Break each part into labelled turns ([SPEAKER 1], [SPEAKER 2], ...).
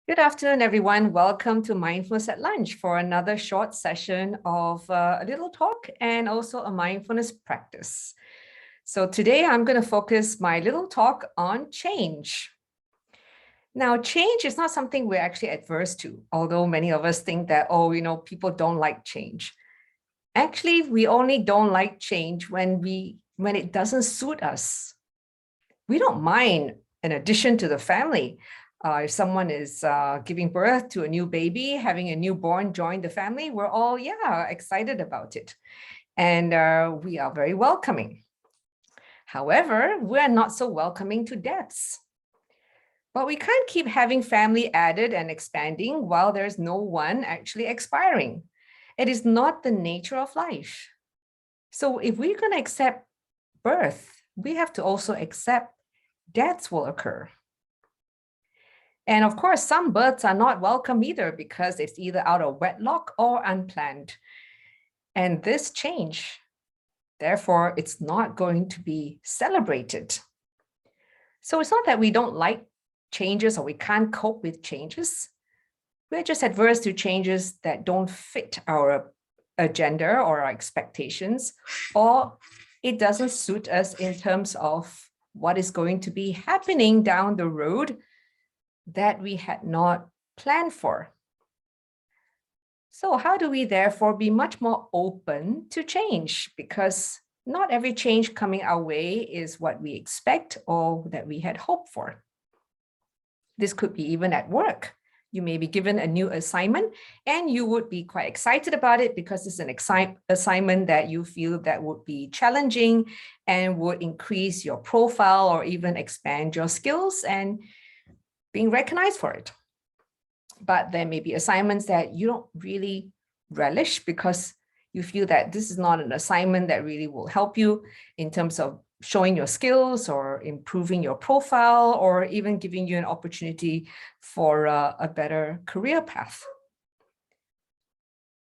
[SPEAKER 1] Good afternoon, everyone. Welcome to Mindfulness at Lunch for another short session of a little talk and also a mindfulness practice. So today I'm going to focus my little talk on change. Now, change is not something we're actually adverse to, although many of us think that, people don't like change. Actually, we only don't like change when it doesn't suit us. We don't mind an addition to the family. If someone is giving birth to a new baby, having a newborn join the family, we're all, excited about it. And we are very welcoming. However, we're not so welcoming to deaths. But we can't keep having family added and expanding while there's no one actually expiring. It is not the nature of life. So if we're going to accept birth, we have to also accept deaths will occur. And of course, some births are not welcome either because it's either out of wedlock or unplanned. And this change, therefore, it's not going to be celebrated. So it's not that we don't like changes or we can't cope with changes. We're just adverse to changes that don't fit our agenda or our expectations, or it doesn't suit us in terms of what is going to be happening down the road that we had not planned for. So how do we therefore be much more open to change? Because not every change coming our way is what we expect or that we had hoped for. This could be even at work. You may be given a new assignment and you would be quite excited about it because it's an assignment that you feel that would be challenging and would increase your profile or even expand your skills and being recognized for it. But there may be assignments that you don't really relish because you feel that this is not an assignment that really will help you in terms of showing your skills or improving your profile or even giving you an opportunity for a better career path.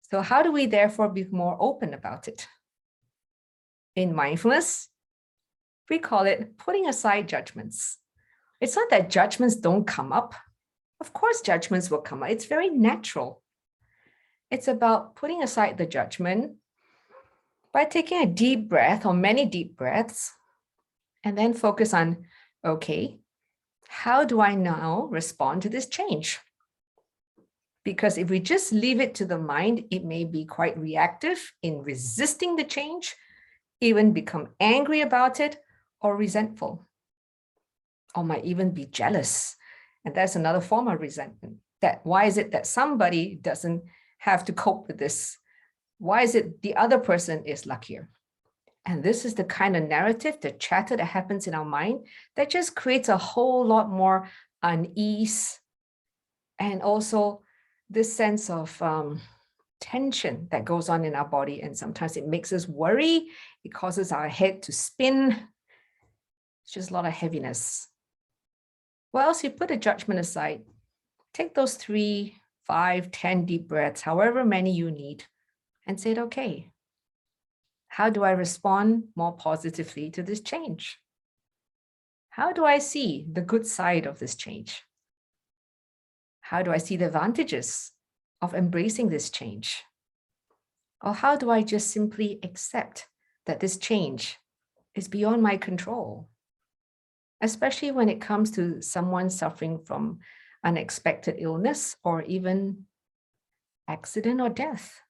[SPEAKER 1] So how do we therefore be more open about it? In mindfulness, we call it putting aside judgments. It's not that judgments don't come up. Of course, judgments will come up. It's very natural. It's about putting aside the judgment by taking a deep breath or many deep breaths and then focus on, okay, how do I now respond to this change? Because if we just leave it to the mind, it may be quite reactive in resisting the change, even become angry about it or resentful, or might even be jealous. And that's another form of resentment. That why is it that somebody doesn't have to cope with this? Why is it the other person is luckier? And this is the kind of narrative, the chatter that happens in our mind that just creates a whole lot more unease and also this sense of tension that goes on in our body. And sometimes it makes us worry. It causes our head to spin. It's just a lot of heaviness. Well, else you put a judgment aside, take those 3, 5, 10 deep breaths, however many you need, and say, okay, how do I respond more positively to this change? How do I see the good side of this change? How do I see the advantages of embracing this change? Or how do I just simply accept that this change is beyond my control? Especially when it comes to someone suffering from unexpected illness or even accident or death.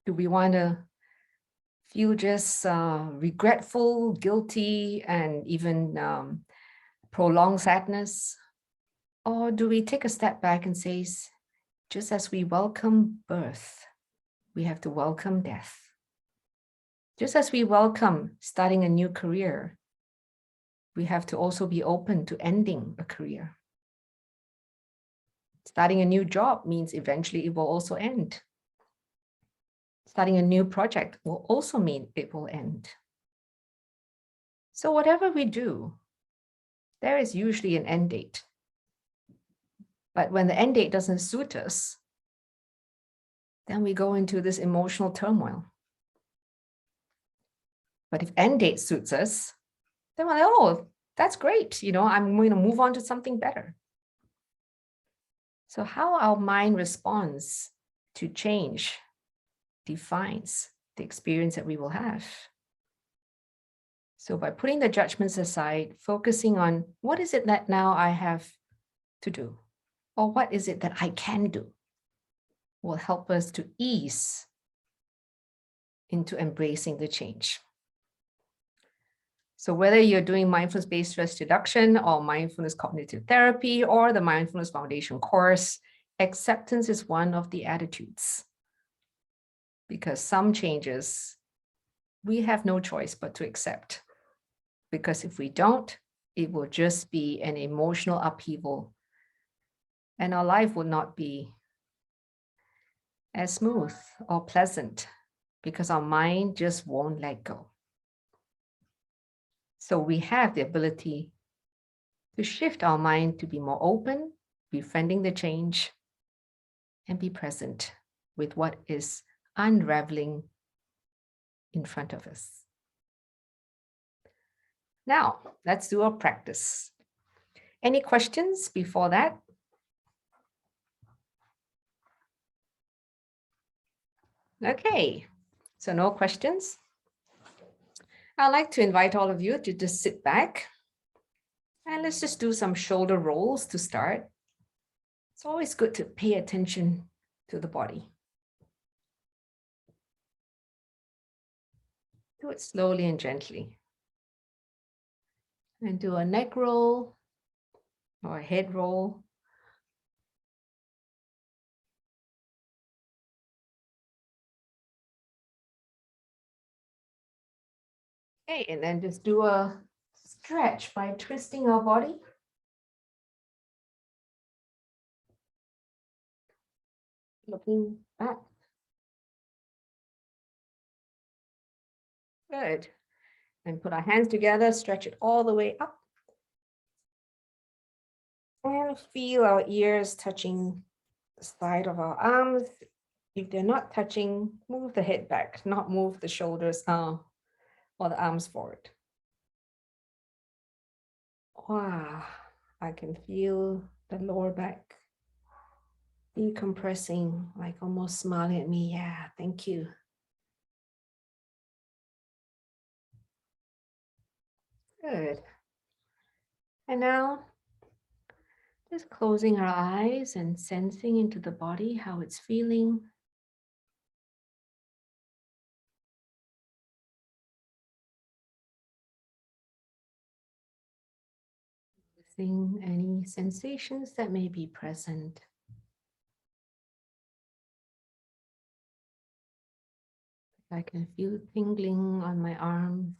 [SPEAKER 1] Do we want to feel just regretful, guilty, and even prolonged sadness? Or do we take a step back and say, just as we welcome birth, we have to welcome death. Just as we welcome starting a new career, we have to also be open to ending a career. Starting a new job means eventually it will also end. Starting a new project will also mean it will end. So whatever we do, there is usually an end date. But when the end date doesn't suit us, then we go into this emotional turmoil. But if end date suits us, then we're like, oh, that's great. I'm going to move on to something better. So how our mind responds to change defines the experience that we will have. So by putting the judgments aside, focusing on what is it that now I have to do, or what is it that I can do, will help us to ease into embracing the change. So whether you're doing mindfulness-based stress reduction or mindfulness cognitive therapy or the Mindfulness Foundation course, acceptance is one of the attitudes. Because some changes, we have no choice but to accept. Because if we don't, it will just be an emotional upheaval and our life will not be as smooth or pleasant because our mind just won't let go. So we have the ability to shift our mind to be more open, befriending the change, and be present with what is unraveling in front of us. Now, let's do a practice. Any questions before that? Okay, so no questions. I'd like to invite all of you to just sit back and let's just do some shoulder rolls to start. It's always good to pay attention to the body. Do it slowly and gently. And do a neck roll or a head roll. Okay, and then just do a stretch by twisting our body. Looking back. Good. And put our hands together, stretch it all the way up. And feel our ears touching the side of our arms. If they're not touching, move the head back, not move the shoulders or the arms forward. Wow, I can feel the lower back decompressing, like almost smiling at me. Yeah, thank you. Good. And now, just closing our eyes and sensing into the body how it's feeling. Noticing any sensations that may be present. I can feel tingling on my arms.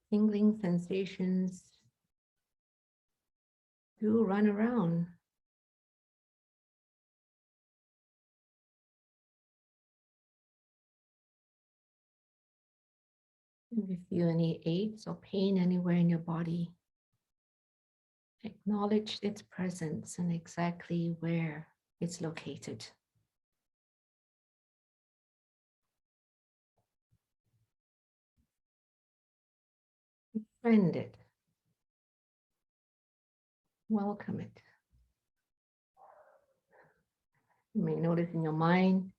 [SPEAKER 1] Tingling sensations do run around. If you feel any aches or pain anywhere in your body, acknowledge its presence and exactly where it's located. Befriend it. Welcome it. You may notice in your mind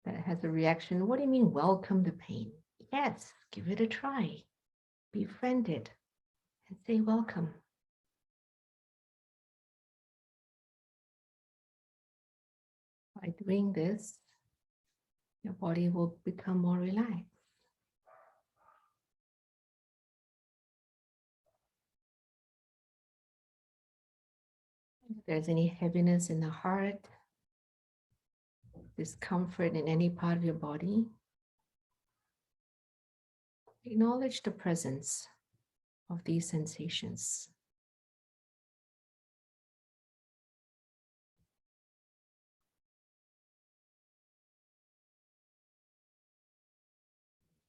[SPEAKER 1] that it has a reaction. What do you mean, welcome the pain? Yes, give it a try. Befriend it and say welcome. By doing this, your body will become more relaxed. If there's any heaviness in the heart, discomfort in any part of your body, acknowledge the presence of these sensations.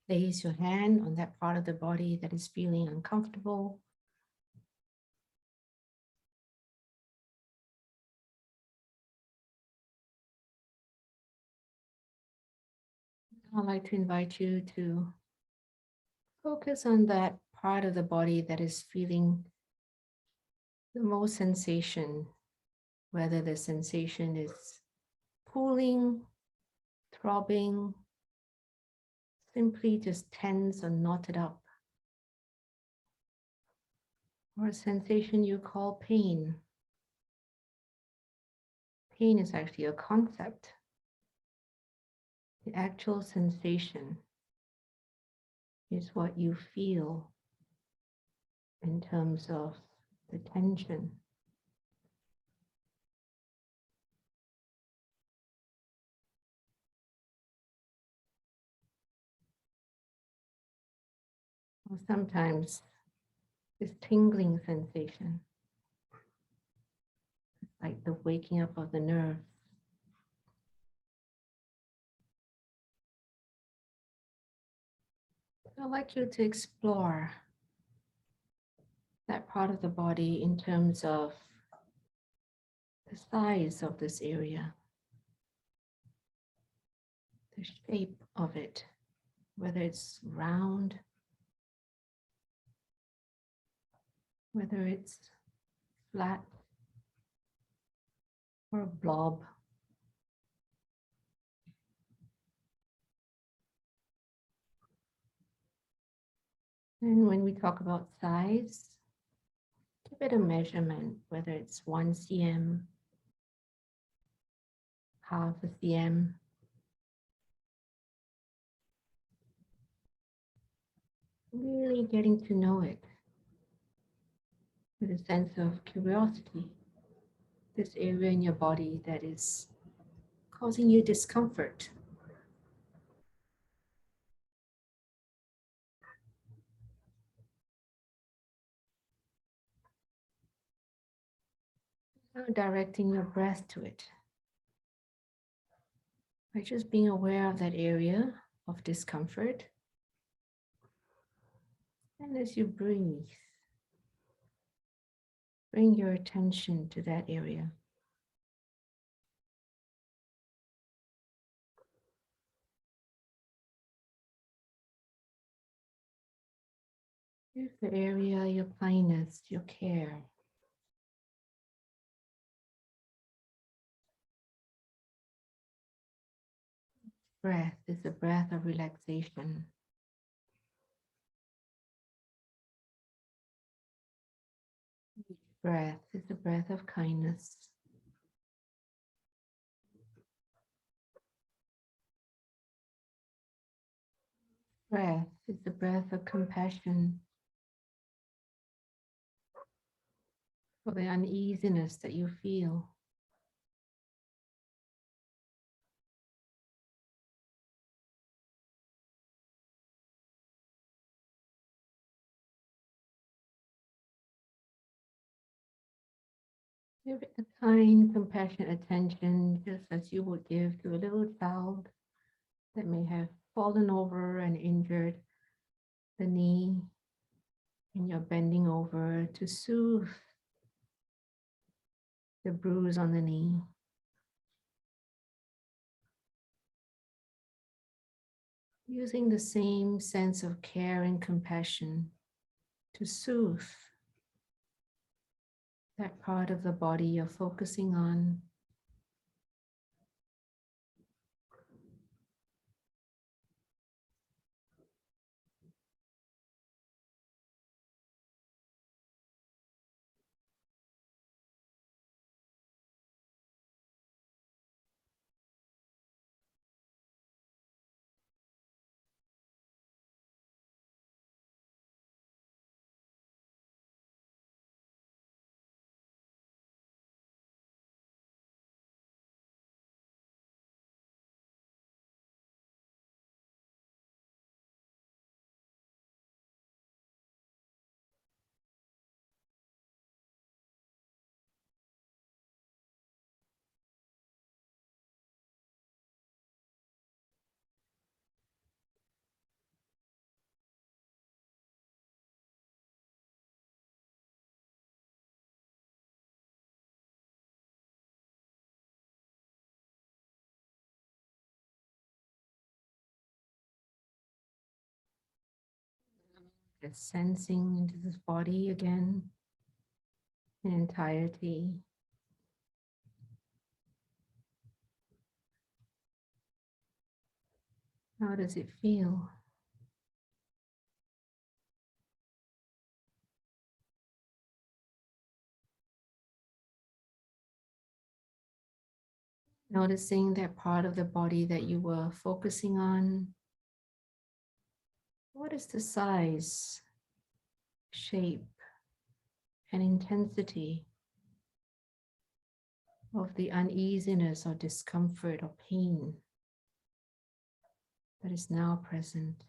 [SPEAKER 1] Place your hand on that part of the body that is feeling uncomfortable. I'd like to invite you to Focus on that part of the body that is feeling the most sensation, whether the sensation is pulling, throbbing, simply just tense or knotted up, or a sensation you call pain. Pain is actually a concept. The actual sensation is what you feel in terms of the tension. Or sometimes this tingling sensation, like the waking up of the nerve. I'd like you to explore that part of the body in terms of the size of this area, the shape of it, whether it's round, whether it's flat or a blob. And when we talk about size, give it a measurement, whether it's 1 cm, half a cm. Really getting to know it with a sense of curiosity. This area in your body that is causing you discomfort. Now directing your breath to it. By just being aware of that area of discomfort. And as you breathe, bring your attention to that area. Give the area your kindness, your care. Breath is a breath of relaxation. Each breath is a breath of kindness. Breath is the breath of compassion for the uneasiness that you feel. Give it a kind, compassionate attention, just as you would give to a little child that may have fallen over and injured the knee, and you're bending over to soothe the bruise on the knee. Using the same sense of care and compassion to soothe that part of the body you're focusing on. Just sensing into this body again in entirety. How does it feel? Noticing that part of the body that you were focusing on. What is the size, shape, and intensity of the uneasiness or discomfort or pain that is now present?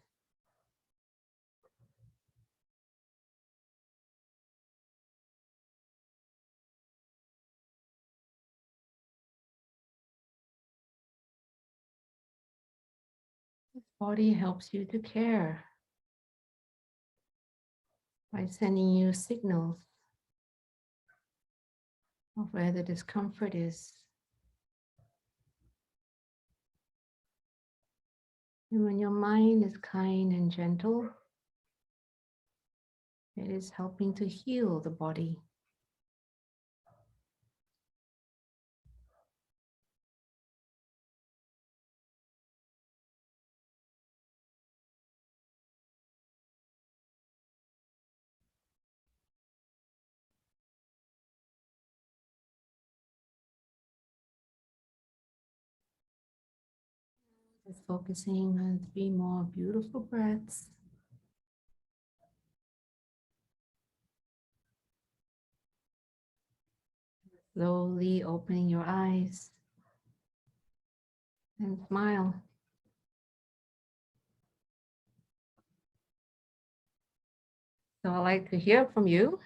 [SPEAKER 1] This body helps you to care by sending you signals of where the discomfort is. And when your mind is kind and gentle, it is helping to heal the body. Just focusing on 3 more beautiful breaths. Slowly opening your eyes and smile. So I'd like to hear from you.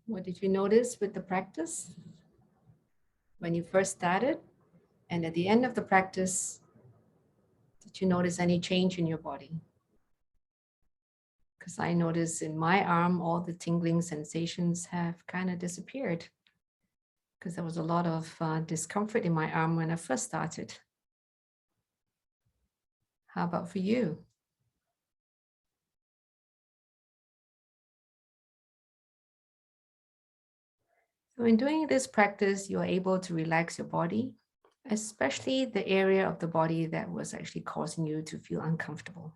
[SPEAKER 1] What did you notice with the practice when you first started? And at the end of the practice, did you notice any change in your body? Because I noticed in my arm, all the tingling sensations have kind of disappeared. Because there was a lot of discomfort in my arm when I first started. How about for you? So in doing this practice, you're able to relax your body, especially the area of the body that was actually causing you to feel uncomfortable.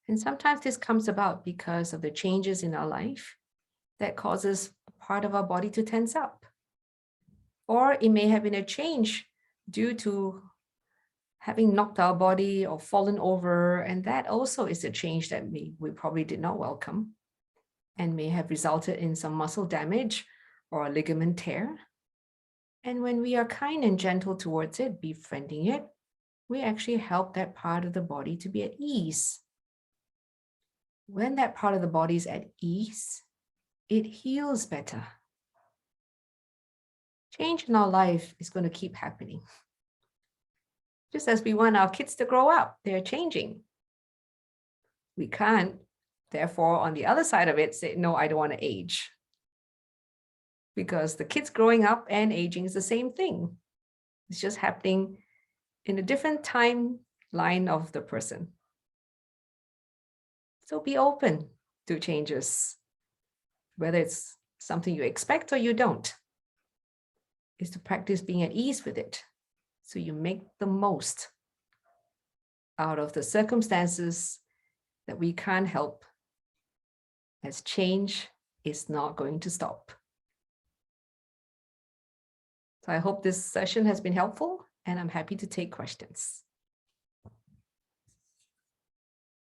[SPEAKER 1] And sometimes this comes about because of the changes in our life that causes part of our body to tense up. Or it may have been a change due to having knocked our body or fallen over. And that also is a change that we probably did not welcome and may have resulted in some muscle damage or a ligament tear. And when we are kind and gentle towards it, befriending it, we actually help that part of the body to be at ease. When that part of the body is at ease, it heals better. Change in our life is going to keep happening. Just as we want our kids to grow up, they're changing. We can't, therefore, on the other side of it, say, no, I don't want to age. Because the kids growing up and aging is the same thing. It's just happening in a different timeline of the person. So be open to changes, whether it's something you expect or you don't. Is to practice being at ease with it. So you make the most out of the circumstances that we can't help, as change is not going to stop. So I hope this session has been helpful, and I'm happy to take questions.